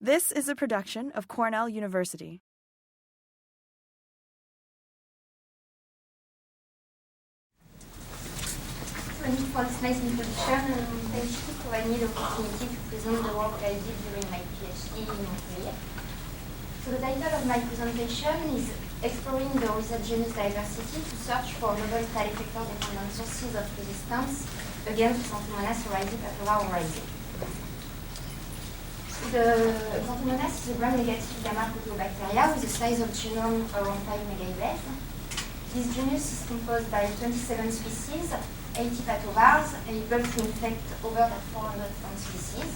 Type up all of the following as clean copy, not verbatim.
This is a production of Cornell University. For this nice introduction, thank you for providing me the opportunity to present the work I did during my PhD in Montpellier. So the title of my presentation is Exploring the Oryza genus diversity to search for novel tail effector-dependent sources of resistance against Xanthomonas oryzae Oryzae. The Xanthomonas is a gram-negative gamma proteobacteria with a size of genome around 5 megabases. This genus is composed by 27 species, 80 pathologies, able to infect over 400 plant species,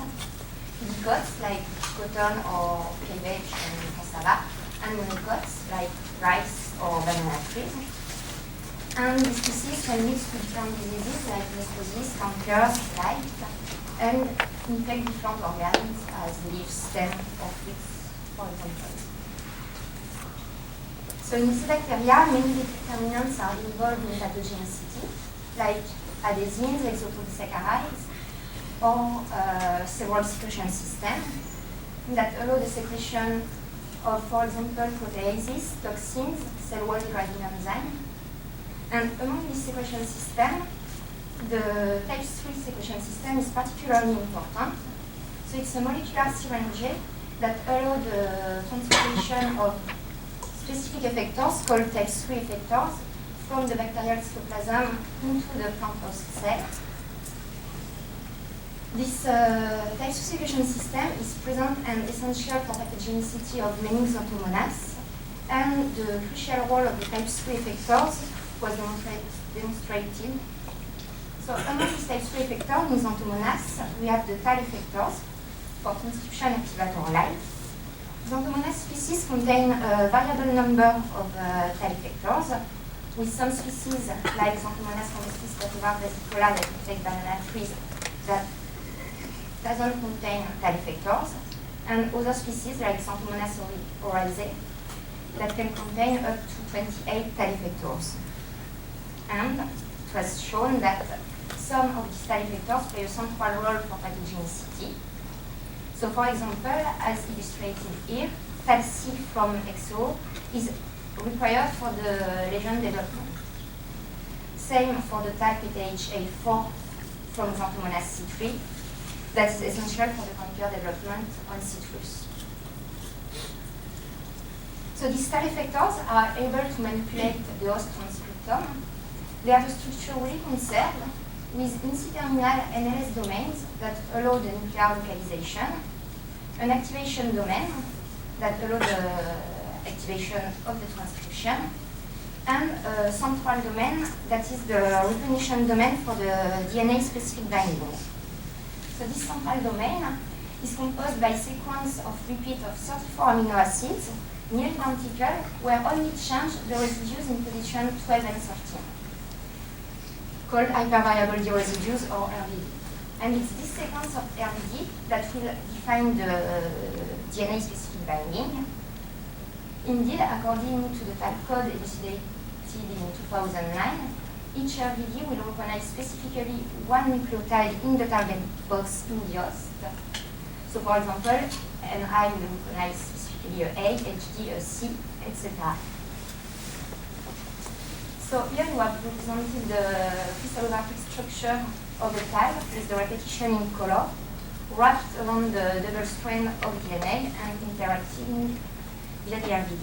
dicots like cotton or cabbage and cassava, and monocots like rice or banana trees. And these species can mix with different diseases like necrosis, cankers, blight, and infect different organs as leaves, stem, or fruits, for example. So in this bacteria, many determinants are involved in pathogenicity, like adhesins, exopolysaccharides, or several secretion systems that allow the secretion of, for example, proteases, toxins, cell wall degrading enzymes. And among these secretion systems, the type 3 secretion system is particularly important. So it's a molecular syringe that allows the transformation of specific effectors called type 3 effectors from the bacterial cytoplasm into the plant host cell. This type 2 secretion system is present and essential for pathogenicity of many Xanthomonas, and the crucial role of the type 3 effectors was demonstrated. So among these type 3 effectors in Xanthomonas, we have the tail effectors for transcription activator light. Xanthomonas species contain a variable number of tail effectors, with some species like Xanthomonas comestis cultivar vesicola that infect banana trees that doesn't contain tail effectors, and other species like Xanthomonas oryzae that can contain up to 28 tail effectors. And it was shown that some of these tail effectors play a central role for pathogenicity. So for example, as illustrated here, tail C from XO is required for the lesion development. Same for the tail PTHA4 from Xanthomonas C3, that is essential for the canker development on citrus. So these tail effectors are able to manipulate the host transcriptome. They are structurally conserved with inci-terminal NLS domains that allow the nuclear localization, an activation domain that allows the activation of the transcription, and a central domain that is the recognition domain for the DNA-specific binding. So this central domain is composed by a sequence of repeats of 34 amino acids, nearly identical, where only change the residues in position 12 and 13. Called hypervariable D residues or RVD. And it's this sequence of RVD that will define the DNA-specific binding. Indeed, according to the type code elucidated in 2009, each RVD will recognize specifically one nucleotide in the target box in the host. So for example, NI will recognize specifically a A, HD, a C, etc. So here we have represented the crystallographic structure of the tag with the repetition in color wrapped around the double strand of DNA and interacting via the RVD.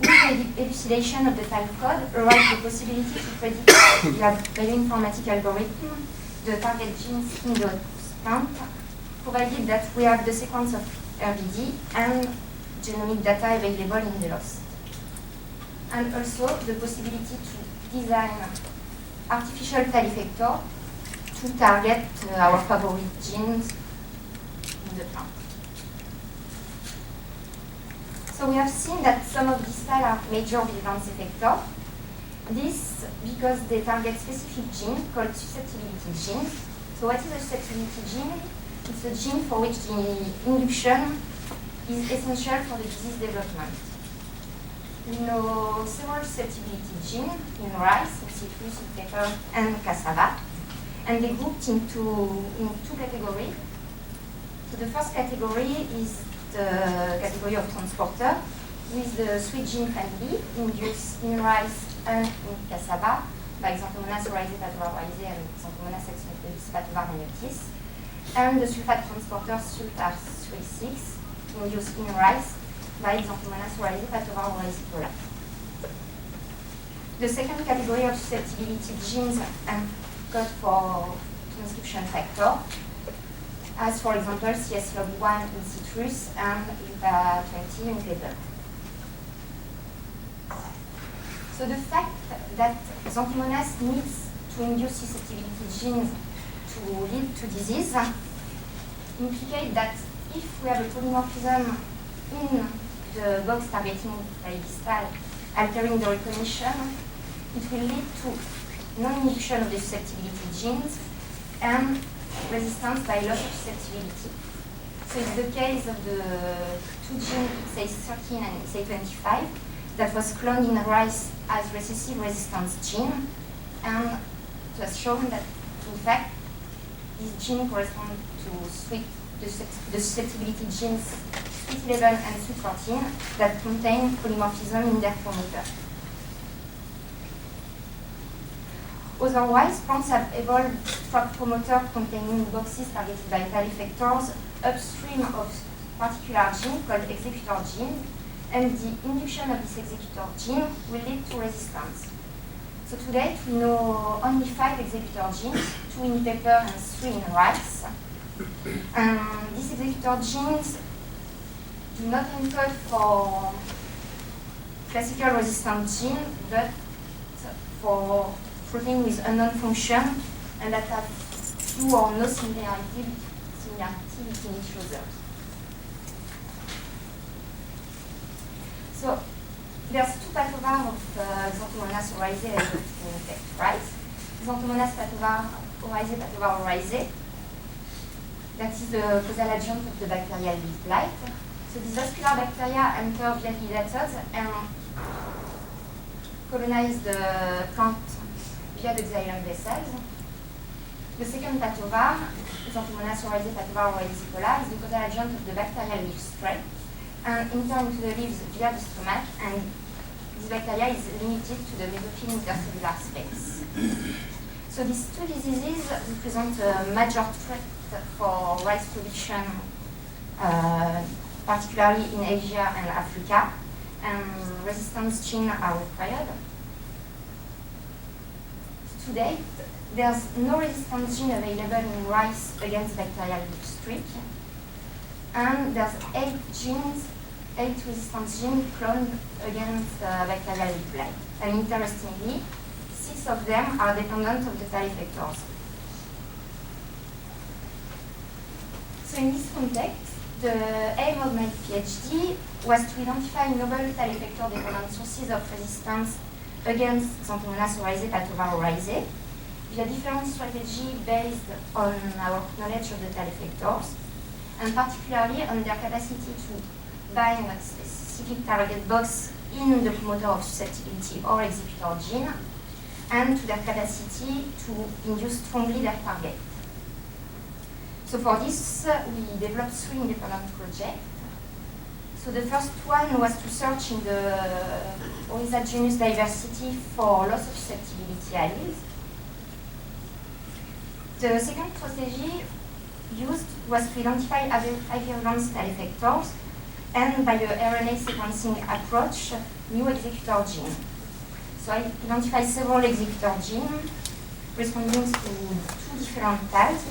With the elucidation of the type code arises the possibility to predict via bioinformatic algorithm the target genes in the plant, provided that we have the sequence of RVD and genomic data available in the host. And also the possibility to design artificial tail effector to target our favorite genes in the plant. So we have seen that some of these tails are major vigilance effectors. This because they target specific genes called susceptibility genes. So what is a susceptibility gene? It's a gene for which the induction is essential for the disease development. We know several susceptibility genes in rice, in citrus, in pepper, and cassava, and they grouped into two categories. So the first category is the category of transporter with the sweet gene family induced in rice and in cassava by Xanthomonas oryzae, Pathology and Xanthomonas Pathology, and the sulfate transporter sultar-36 induced in rice by Xanthomonas oryzae, Pathology. The second category of susceptibility genes and code for transcription factor, as for example CS-log1 in citrus and UPA20 in pepper. So the fact that Xanthomonas needs to induce susceptibility genes to lead to disease implicate that if we have a polymorphism in the box targeting distal altering the recognition, it will lead to non-inhibition of the susceptibility genes and resistance by loss of susceptibility. So it's the case of the two genes XA13 and XA25 that was cloned in rice as recessive resistance gene, and it was shown that in fact this gene corresponds to the susceptibility genes SWIT11 and SWIT14 that contain polymorphism in their promoter. Otherwise, plants have evolved struct promoter containing boxes targeted by vital effectors upstream of particular gene called executor gene, and the induction of this executor gene will lead to resistance. So to date, we know only 5 executor genes, 2 in pepper and 3 in rice. And these executor genes do not encode for classical resistant gene, but for protein with unknown function and that have few or no similarity between each other. So there's 2 pathogars of Xanthomonas oryzae able to infect rice. Xanthomonas oryzae, Pathology oryzae. That is the causal adjunct of the bacterial leaf blight. So these vascular bacteria enter via dilators and colonize the plant via the xylem vessels. The second pathovar, Xanthomonas oryzae, Pathology oryzae, is the causal adjunct of the bacterial leaf spray and enter into the leaves via the stomach, and this bacteria is limited to the mesophyll intercellular space. So these 2 diseases represent a major threat for rice production, particularly in Asia and Africa, and resistance genes are required. To date, there's no resistance gene available in rice against bacterial leaf streak, and there's 8 resistance genes cloned against bacterial leaf blight. And interestingly, 6 of them are dependent of the tail effectors. So in this context, the aim of my PhD was to identify novel tail effector dependent sources of resistance against Xanthomonas oryzae, Pathology via different strategies based on our knowledge of the tail effectors, and particularly on their capacity to bind a specific target box in the promoter of susceptibility or executor gene, and to their capacity to induce strongly their target. So for this, we developed 3 independent projects. So the first one was to search in the Oryza genus diversity for loss of susceptibility alleles. The second strategy used was to identify high-virulence tail effectors, and by the RNA sequencing approach, new executor gene. So I identified several executor genes responding to 2 different tags.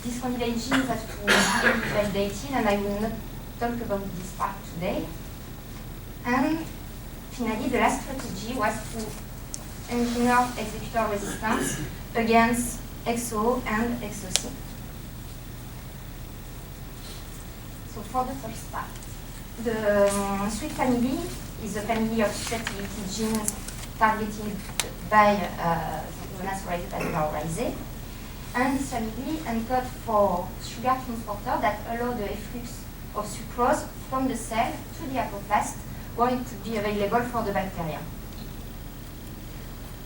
These candidate genes have to be validated, and I will not talk about this part today. And finally, the last strategy was to engineer executor resistance against XO and XOC. So for the first part, the SWIT family is a family of susceptibility genes targeted by Xanthomonas oryzae, Pathology, and this family encodes for sugar transporter that allow the efflux of sucrose from the cell to the apoplast, where it could be available for the bacteria.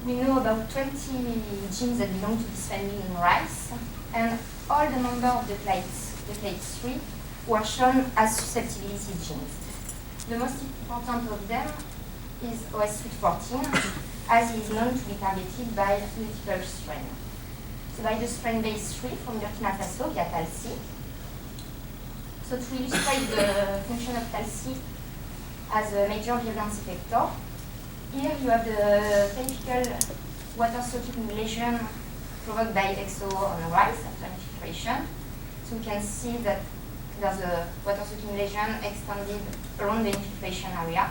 We know about 20 genes that belong to this family in rice, and all the members of the clades the clade 3, were shown as susceptibility genes. The most important of them is OS sweet 14, as it is known to be targeted by multiple strains. So by the strain base 3 from Burkina Faso via TALC. So to illustrate the function of TALC as a major virulence effector, here you have the typical water-soaking lesion provoked by XO on rice after infiltration. So we can see that there's a water-soaking lesion extended around the infiltration area.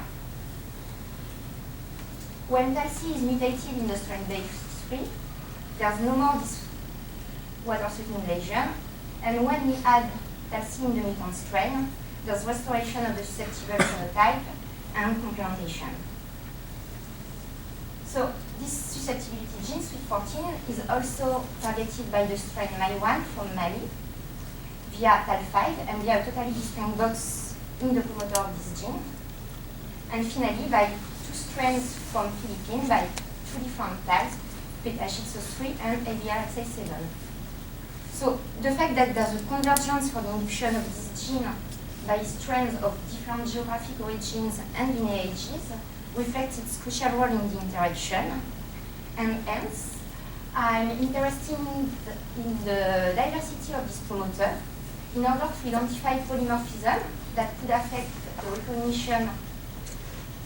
When TALC is mutated in the strain base 3, there's no more this water-soaking lesion, and when we add TALC in the mutant strain, there's restoration of the susceptible phenotype and complementation. So this susceptibility gene, sweet 14, is also targeted by the strain MAI1 from Mali via TAL5 and via a totally distinct box in the promoter of this gene. And finally, by two strains from Philippines, by two different tags, beta-603 and ABRXA7. So the fact that there's a convergence for the induction of this gene by strains of different geographic origins and lineages reflects its crucial role in the interaction. And hence, I'm interested in the diversity of this promoter in order to identify polymorphism that could affect the recognition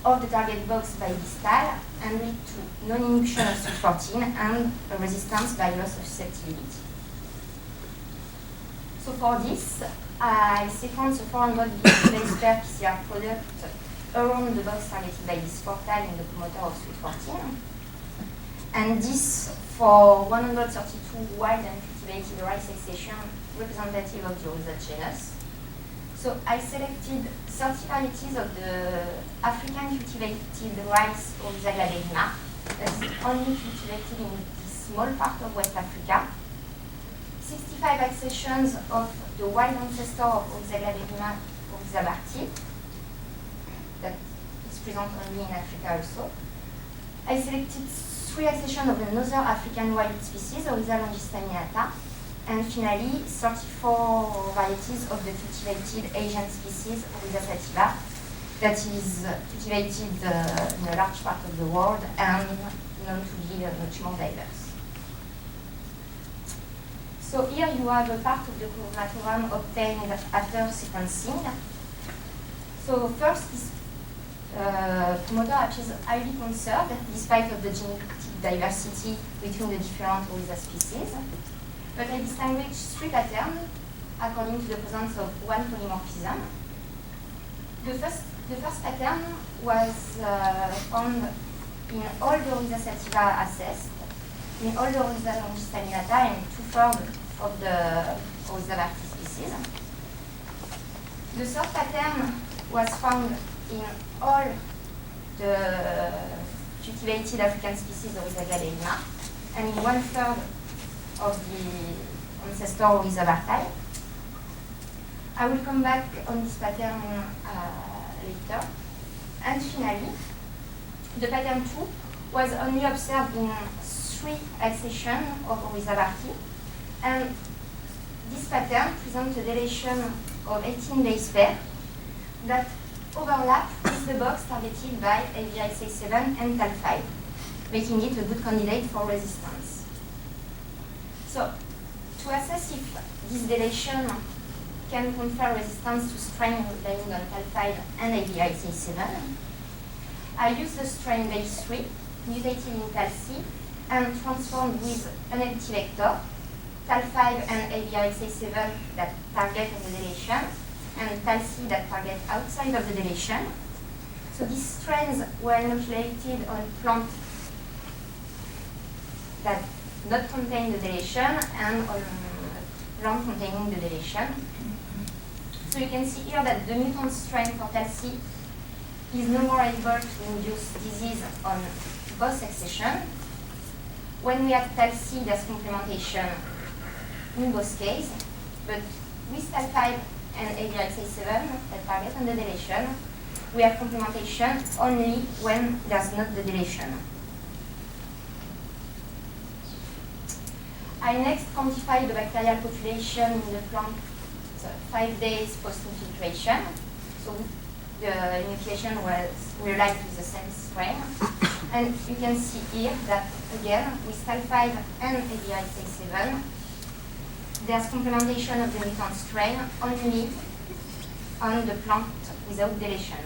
of the target box by distal and lead to non-induction of sweet 14 and a resistance by loss of susceptibility. So for this, I sequence a 400 base pair PCR product around the box targeted by this portal in the promoter of sweet 14. And this for 132 wild and cultivated rice excision representative of the Oryza genus. So I selected 30 varieties of the African cultivated rice Oryza glaberrima that is only cultivated in this small part of West Africa. 65 accessions of the wild ancestor of Oryza glaberrima, Oryza barti, that is present only in Africa also. I selected 3 accessions of another African wild species, Oryza longistaminata, and finally 34 varieties of the cultivated Asian species, Oryza sativa, that is cultivated in a large part of the world and known to be much more diverse. So here you have a part of the chromatogram obtained after sequencing. So first, this promoter appears highly conserved despite of the genetic diversity between the different Oryza species. But I distinguish 3 patterns according to the presence of one polymorphism. The first pattern was found in all the Oryza sativa assessed, in all the Oryza longistaminata, and 2/3 of the Oryza barti species. The third pattern was found in all the cultivated African species Oryza glaberrima, and in 1/3 of the ancestor Oryza barti. I will come back on this pattern later. And finally, the pattern 2 was only observed in 3 accessions of Oryza barti, and this pattern presents a deletion of 18 base pair that overlap with the box targeted by ABRXA7 and TAL5, making it a good candidate for resistance. So, to assess if this deletion can confer resistance to strain relying on TAL5 and ABRXA7, I use the strain base 3, mutated in TALC, and transformed with an empty vector, TAL5 and ABRXA7 that target on the deletion, and TALC that target outside of the deletion. So these strains were inoculated on plants that not contain the deletion and on plant containing the deletion. So you can see here that the mutant strain for TALC is no more able to induce disease on both accessions. When we have TALC, there's complementation in both cases, but with TAL5 and ABRXA7 that target on the deletion, we have complementation only when there's not the deletion. I next quantify the bacterial population in the plant 5 days post-infiltration. So the enucleation was realized with the same strain. And you can see here that, again, with STAL5 and ABRIC7, there's complementation of the mutant strain only on the plant without deletion.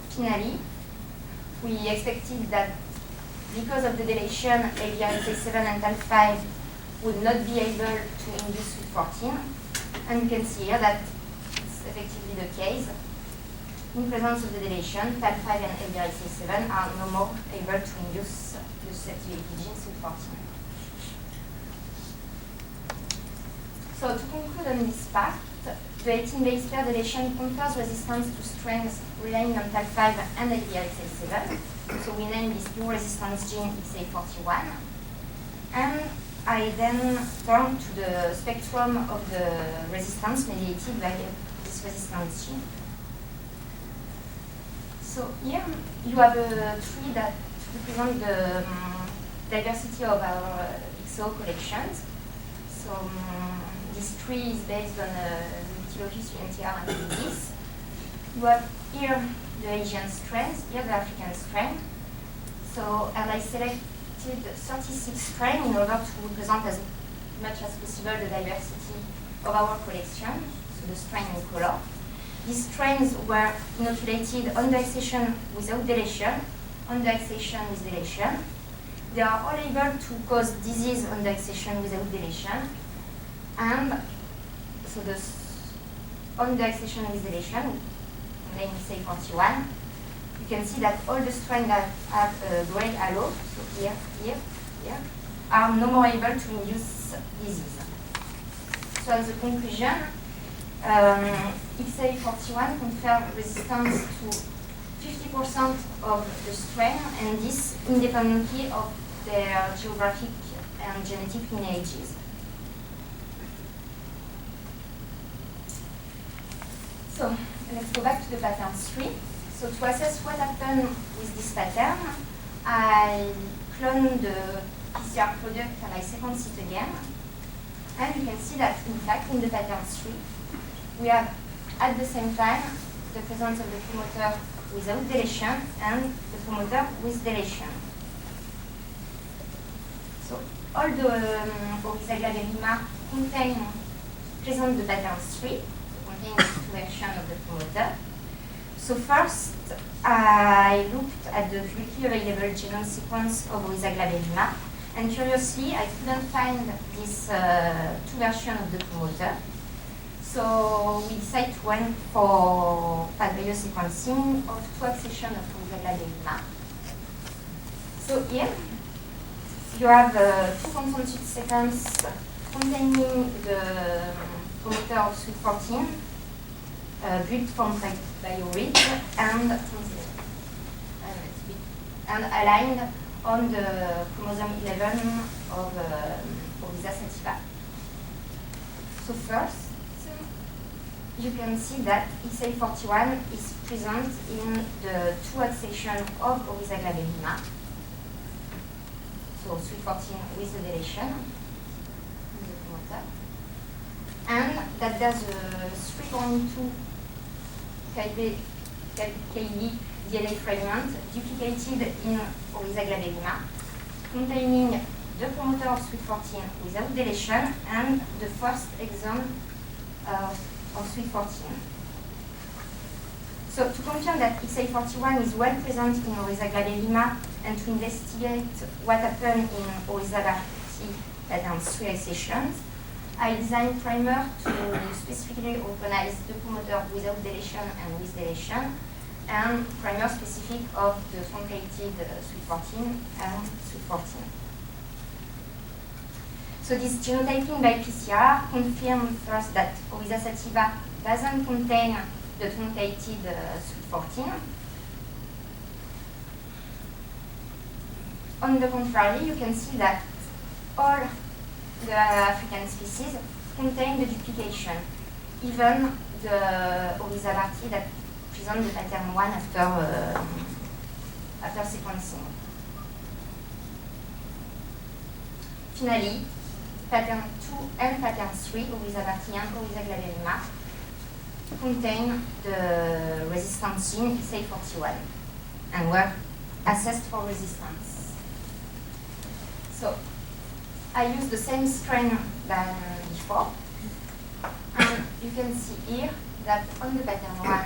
Finally, we expected that because of the deletion, ABRIC7 and TAL5 would not be able to induce SWIT14. And you can see here that it's effectively the case. In presence of the deletion, TAL5 and ABRIC7 are no more able to induce the susceptibility gene SWIT14. So to conclude on this part, the 18 base pair deletion confers resistance to strains relying on TAL5 and ABRIC7. So we name this dual resistance gene XA41. And I then turn to the spectrum of the resistance mediated by this resistance gene. So here you have a tree that represents the diversity of our XO collections. So this tree is based on Leucilocus, UNTR, and disease. You have here the Asian strains, here the African strain. So, and I selected 36 strains in order to represent as much as possible the diversity of our collection, so the strain in color. These strains were inoculated on the accession without deletion, on the accession with deletion. They are all able to cause disease on the accession without deletion. And so on the accession with deletion, named XA41, you can see that all the strains that have a gray halo, so here, are no more able to induce disease. So as a conclusion, XA41 confers resistance to 50% of the strain, and this independently of their geographic and genetic lineages. So let's go back to the pattern 3. So to assess what happened with this pattern, I clone the PCR product and I sequence it again. And you can see that, in fact, in the pattern 3, we have at the same time the presence of the promoter without deletion and the promoter with deletion. So all the Oryza glabellima present the pattern 3. Containing the two versions of the promoter. So first, I looked at the publicly available genome sequence of Oryza glabellima, and curiously, I couldn't find this two versions of the promoter. So we decided to went for biosequencing of two accessions of Oryza glabellima. So here, you have two concentrated sequences containing the promoter of SWIT14, built from BioRid and aligned on the chromosome 11 of Oryza spp. So first, you can see that XA41 is present in the two accessions of Oryza glabellima. So SWIT14 with the deletion in the promoter. And that there's a 3.2 kb DNA fragment duplicated in Oryza glabellima, containing the promoter of SWIT14 without deletion and the first exon of SWIT14. So to confirm that XA41 is well present in Oryza glabellima and to investigate what happened in Oryza barti pattern 3 accessions, I designed primer to specifically recognize the promoter without deletion and with deletion, and primer specific of the truncated SWIT14 and SWIT14. So this genotyping by PCR confirmed first that Oryza sativa doesn't contain the truncated SWIT14. On the contrary, you can see that all the African species contain the duplication, even the Oryza barti that present the pattern 1 after sequencing. Finally, pattern 2 and pattern 3, Oryza and Oryza glaberrima, contain the resistance gene XA41 and were assessed for resistance. So I used the same strain than before, and you can see here that on the pattern 1,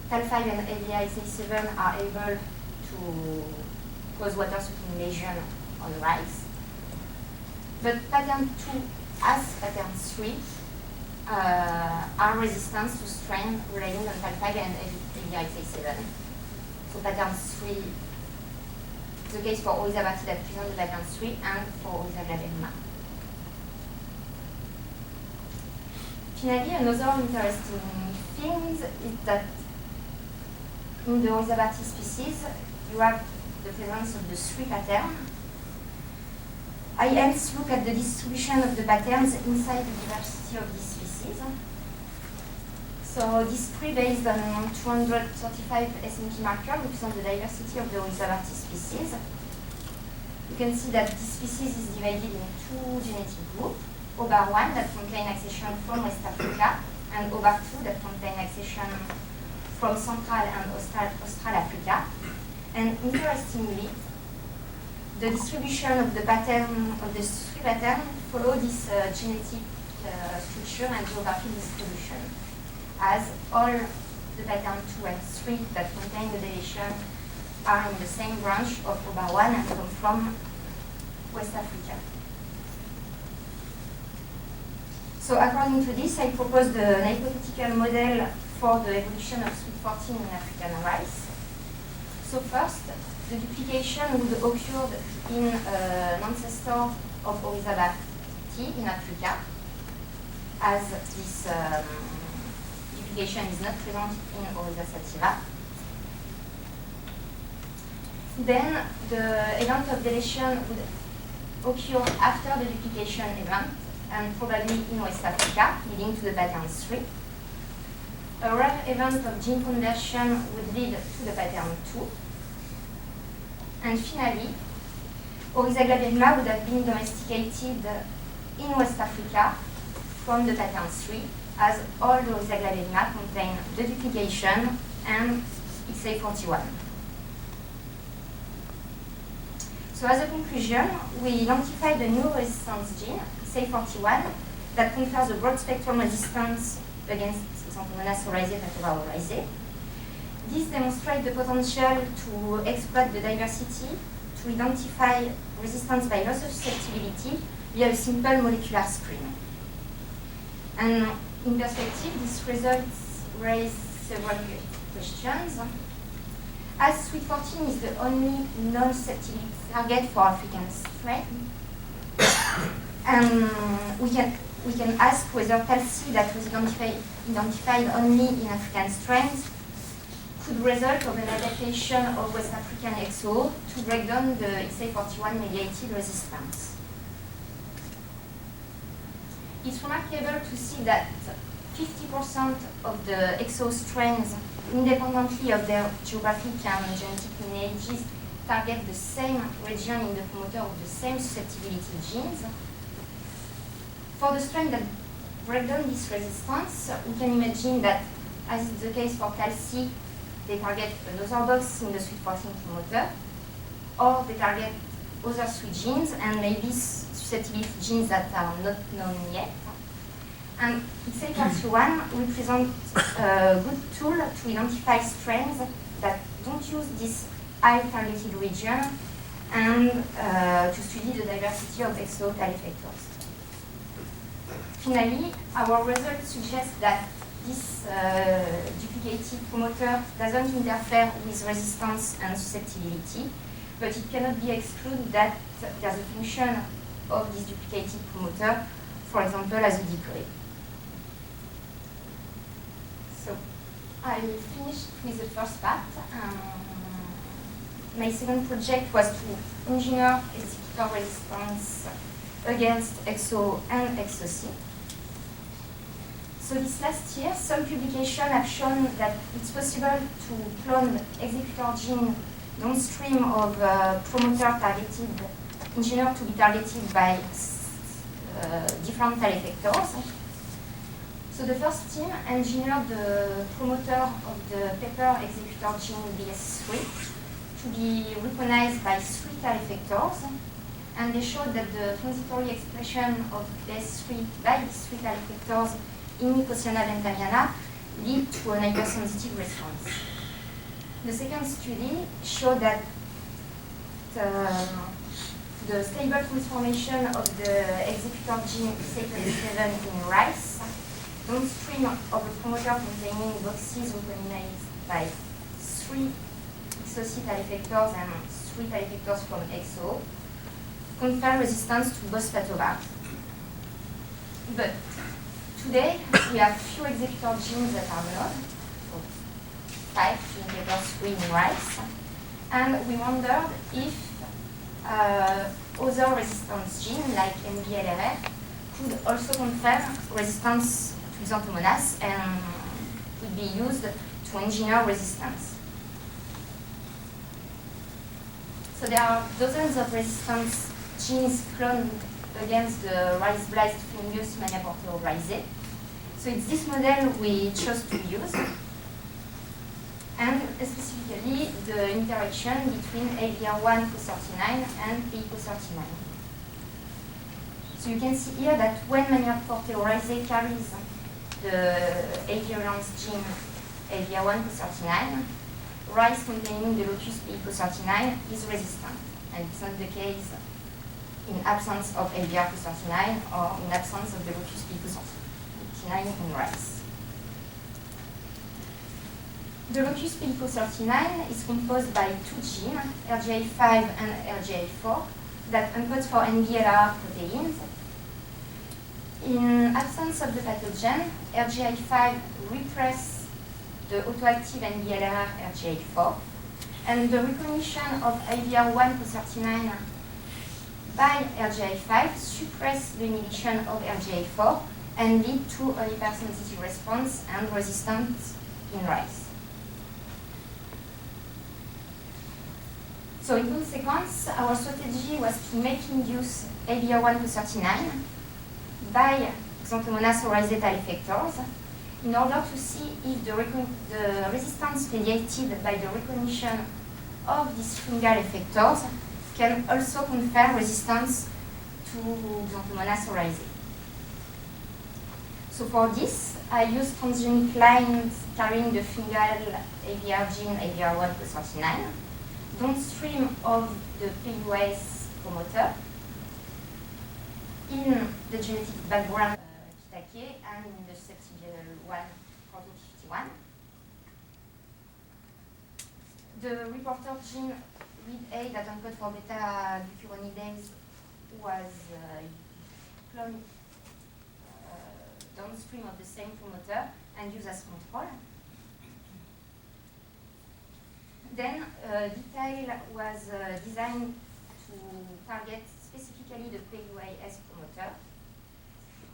TAL5 and LVI-XA7 are able to cause water-sucking lesion on rice. But pattern 2, as pattern 3, are resistant to strain relying on TAL5 and LVI-XA7. So pattern 3 is the case for Oryza that present the pattern 3 and for Oryza glaberrima. Finally, another interesting thing is that in the Oryza species, you have the presence of the 3 patterns. I hence look at the distribution of the patterns inside the diversity of this species. So this tree based on 235 SNP markers represent the diversity of the Oryza species. You can see that this species is divided in 2 genetic groups, OBAR1 that contain accession from West Africa and OBAR2 that contain accession from Central and Austral Africa. And interestingly, the distribution of the pattern of the 3 patterns follow this genetic structure and geographic distribution, as all the pattern 2 and 3 that contain the deletion are in the same branch of OBAR1 and come from West Africa. So according to this, I proposed an hypothetical model for the evolution of sweet 14 in African rice. So first, the duplication would occur in an ancestor of Oryza in Africa, as this duplication is not present in Oryza sativa. Then the event of deletion would occur after the duplication event, and probably in West Africa, leading to the pattern 3. A rare event of gene conversion would lead to the pattern 2. And finally, Oryza glaberrima would have been domesticated in West Africa from the pattern 3, as all the Oryza glaberrima contain the duplication and XA41. So as a conclusion, we identified a new resistance gene, XA41, that confers a broad spectrum resistance against Xanthomonas oryzae, Doctoral oryzae. This demonstrates the potential to exploit the diversity to identify resistance by loss of susceptibility via a simple molecular screen. And in perspective, these results raise several questions. As sweet 14 is the only non-susceptibility target for African strain, we can ask whether TAL-C that was identified only in African strains could result of an adaptation of West African XO to break down the XA41 mediated resistance. It's remarkable to see that 50% of the XO strains, independently of their geographic and genetic lineages, target the same region in the promoter of the same susceptibility genes. For the strain that break down this resistance, we can imagine that, as is the case for TAL-C, they target another box in the sweet 14 promoter, or they target other sweet genes and maybe susceptibility genes that are not known yet. And XA41 represents a good tool to identify strains that don't use this high targeted region and to study the diversity of XO-TAL effectors. Finally, our results suggest that this duplicated promoter doesn't interfere with resistance and susceptibility, but it cannot be excluded that there's a function of this duplicated promoter, for example, as a decoy. So I finished with the first part. My second project was to engineer executor resistance against XO and XOC. So this last year, some publications have shown that it's possible to clone executor gene downstream of promoter targeted, engineered to be targeted by different tile effectors. So the first team engineered the promoter of the paper executor gene BS3 to be recognized by 3 tile effectors, and they showed that the transitory expression of BS3 by these 3 tile effectors in Nicotiana bentamiana lead to an hypersensitive response. The second study showed that the stable transformation of the executor gene Effector-Dependent in rice downstream of a promoter containing boxes recognized by 3 exocytale effectors and 3 tile effectors from XO confer resistance to both pathogens. But today we have few executor genes that are known, so 5 in paper 3 in rice, and we wondered if other resistance genes like NBLRR could also confer resistance to Xanthomonas and could be used to engineer resistance. So there are dozens of resistance genes cloned against the rice-blast fungus Maniaporte oryzae. So it's this model we chose to use, and specifically the interaction between AVR1 Co39 and PE39. So you can see here that when Maniaporte oryzae carries the avirulence gene AVR1 Co39, rice containing the locus PE39 is resistant, and it's not the case in absence of AVR Co39 or in absence of the locus PE39 in rice. The locus PE39 is composed by 2 genes, RGA5 and RGA4, that encode for NBLR proteins. In absence of the pathogen, RGA5 represses the autoactive NBLR RGA4, and the recognition of AVR1 Co39 by RGA5 suppresses the inhibition of RGA4 and lead to a hypersensitive response and resistance in rice. So in consequence, our strategy was to make induce AVR1 Co39 by Xanthomonas oryzae tile effectors in order to see if the resistance mediated by the recognition of these fungal effectors can also confer resistance to Xanthomonas oryzae. So for this, I used transgenic lines carrying the fungal AVR gene AVR1 Co39 downstream of the PUS promoter in the genetic background Kitake and in the susceptible one Proto51. The reporter gene read A that encode for beta glucuronidase was cloned downstream of the same promoter and used as control. Then detail was designed to target specifically the PUAS promoter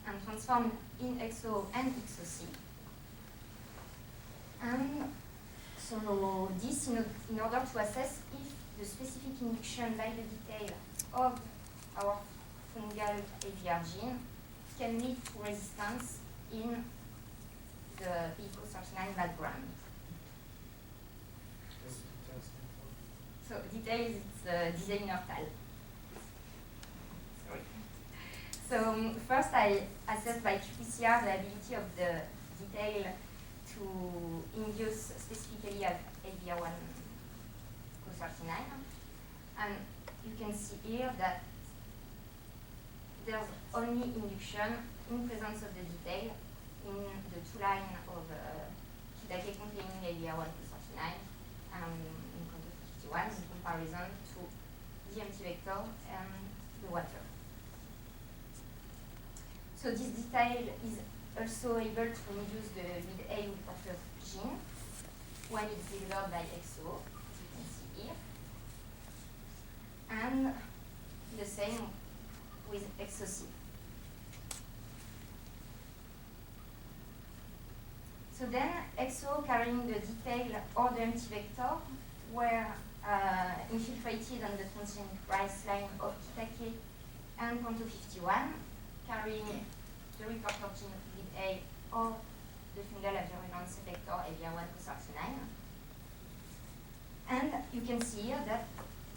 and transform in XO and XOC. And so this in order to assess if the specific induction by the detail of our fungal AVR gene can lead to resistance in the PE39 background. So details, it's designer tile. Sorry. So first I assessed by qPCR the ability of the detail to induce specifically at AVR1 Co39. And you can see here that there's only induction in presence of the detail in the 2 lines of Kitake containing AVR1 Co39 and in Proto51 in comparison to the empty vector and the water. So this detail is also able to induce the lead A reporter gene when it's delivered by XO, as you can see here. And the same with XOC. So then XO carrying the detail or the empty vector were infiltrated on the transgenic rice line of Kitake and Proto51 carrying the reporter gene with A or the fungal virulence effector AVR1 co39. And you can see here that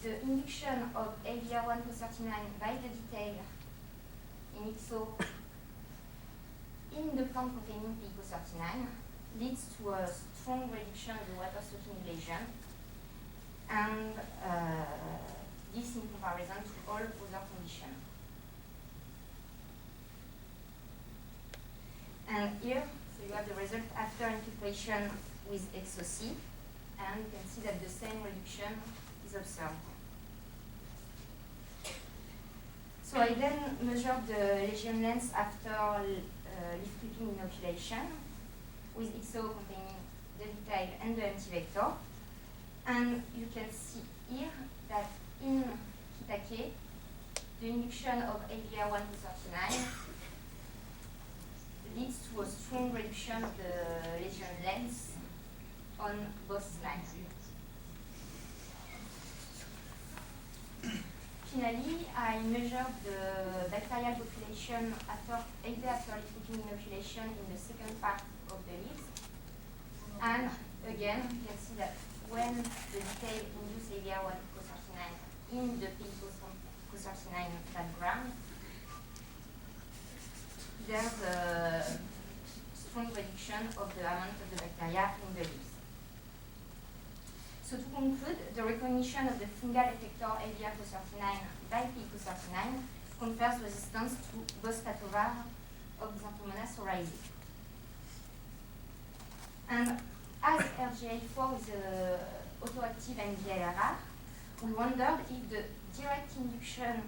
the induction of AVR1 co39 by the detail in XO in the plant containing PICO39 leads to a strong reduction of the water-soaking lesion, and this in comparison to all other conditions. And here, so you have the result after inculpation with XOC, and you can see that the same reduction is observed. So I then measured the lesion length after leaf clipping inoculation with XO containing the detail and the empty vector. And you can see here that in Hitake, the induction of AVR1 co39 leads to a strong reduction of the lesion length on both slides. Finally, I measured the bacterial population either after leaf clipping inoculation in the second part of the leaves. And again, you can see that when the detail induces AVR1 co39 in the PICO39 background, there's a strong reduction of the amount of the bacteria in the leaves. So to conclude, the recognition of the fungal effector AVR39 by PICO39 confers resistance to both pathovar of Xanthomonas oryzae. And as RGA4 is an autoactive NBLRR, we wondered if the direct induction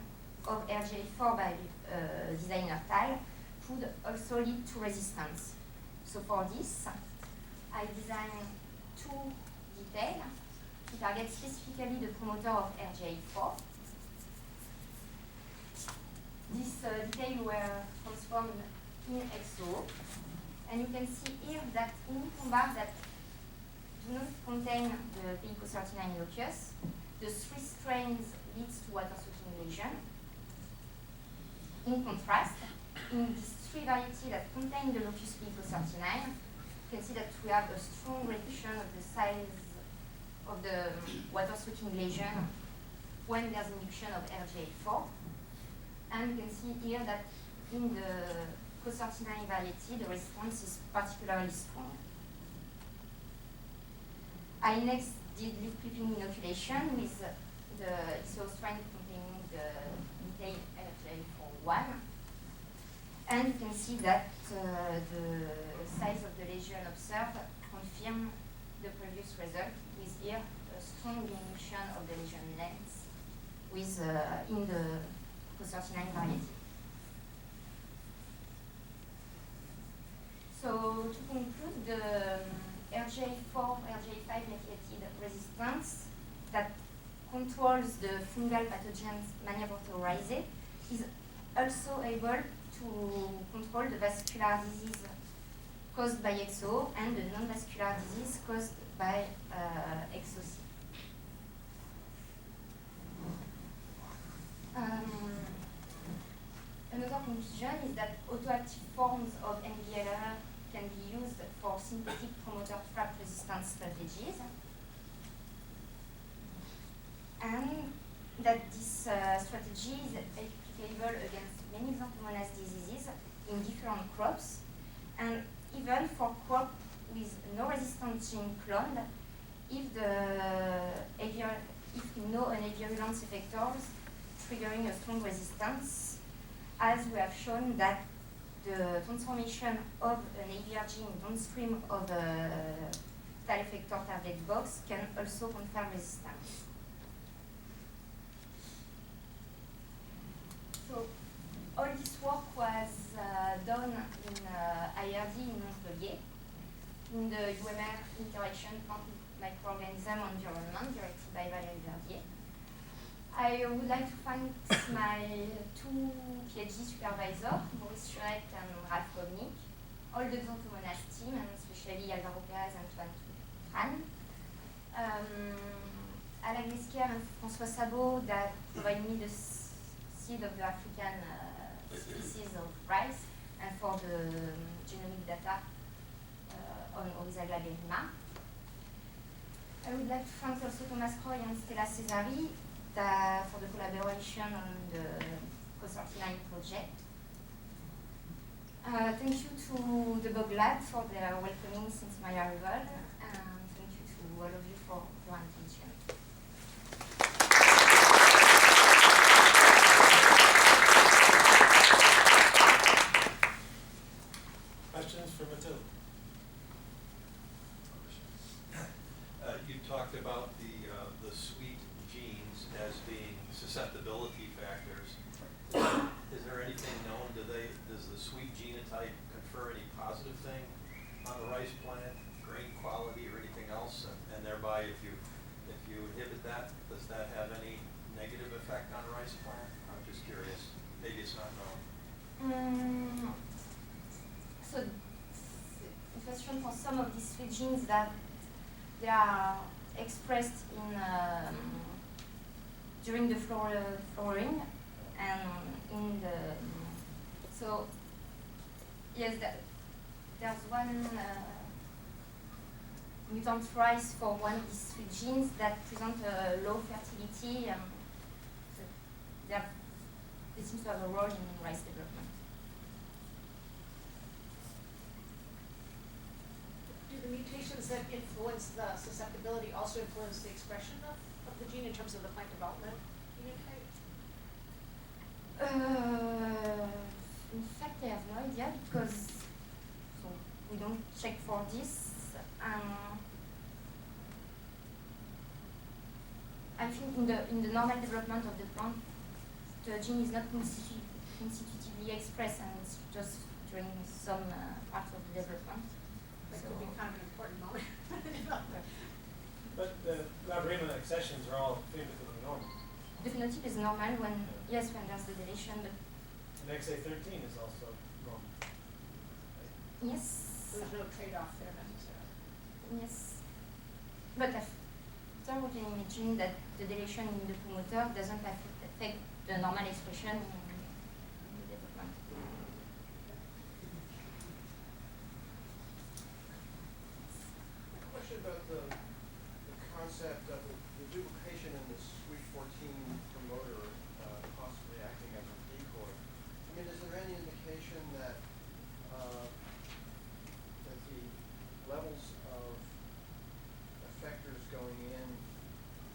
of RGA4 by designer tile could also lead to resistance. So for this, I designed two details to target specifically the promoter of RGA4. These details were transformed in XO, and you can see here that in combat that do not contain the PICO39 locus, the three strains leads to water-soaking lesion. In contrast, in these three varieties that contain the locus PICO39, you can see that we have a strong reduction of the size of the water-soaking lesion when there's induction of RGA4. And you can see here that in the Co39 variety, the response is particularly strong. I next did leaf clipping inoculation with the XO strain containing the detail RGA41. And you can see that the size of the lesion observed confirms the previous result, with here a strong diminution of the lesion length with in the Co39 variety. So to conclude, the RGA4, RGA5 mediated resistance that controls the fungal pathogens Maniaporta oryzae is also able to control the vascular disease caused by XO and the non-vascular disease caused by XOC. Another conclusion is that autoactive forms of NBLR can be used for synthetic promoter trap resistance strategies, and that this strategy is applicable against many Xanthomonas diseases in different crops, and even for crop with no resistance gene cloned, if we know an virulence effectors triggering a strong resistance, as we have shown that the transformation of an AVR gene downstream of a TAL effector target box can also confer resistance. So all this work was done in IRD in Montpellier, in the UMR Interaction Plant-Microorganism Environment directed by Valérie Verdier. I would like to thank my two PhD supervisors, Maurice Schurek and Ralph Kovnik, all the Xanthomonas team, and especially Alvaro Perez and Antoine Tran. Alain Lesquier and François Sabot that provided me the seed of the African species of rice, and for the genomic data on Oryza glaberrima. I would like to thank also Thomas Croy and Stella Cesari for the collaboration on the Co39 project. Thank you to the Bog Lab for their welcoming since my arrival, and thank you to all of you for your attention. Questions for Mathilde? You talked about the sweet genes as being susceptibility factors. Is there anything known? Does the sweet genotype confer any positive thing on the rice plant, grain quality, or anything else? And thereby, if you inhibit that, does that have any negative effect on the rice plant? I'm just curious. Maybe it's not known. So the question for some of these sweet genes that they are expressed in during the flowering and in the so yes, there's one mutant rice for one of these sweet genes that present a low fertility, and so they seem to have a role in rice development. Do the mutations that influence the susceptibility also influence the expression of the gene in terms of the plant development phenotype? In fact, I have no idea because we don't check for this. I think in the normal development of the plant, the gene is not constitutively expressed, and it's just during some part of the development. That could be kind of an important moment. But the glaberrima accessions are all phenotypically normal. The phenotype is normal when there's the deletion, but And XA13 is also normal. Right? yes. So there's no trade-off there necessarily. Yes, but after we can imagine that the deletion in the promoter doesn't affect the normal expression in the development. A question about the concept of the duplication in the sweet 14 promoter possibly acting as a decoy. I mean, is there any indication that that the levels of effectors going in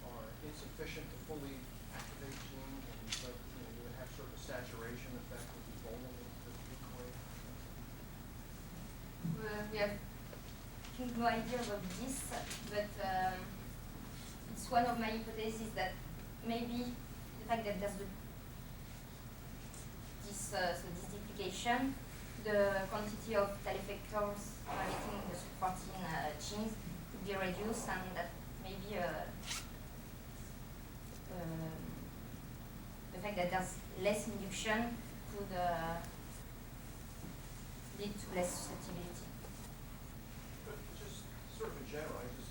are insufficient to fully activate genes, and so you would have sort of a saturation effect with the vulnerable to the decoy? We have no idea about this, but it's one of my hypotheses that maybe the fact that there's this duplication, the quantity of tail effectors targeting the sweet 14 genes could be reduced, and that maybe the fact that there's less induction could lead to less susceptibility. But just sort of in general, I just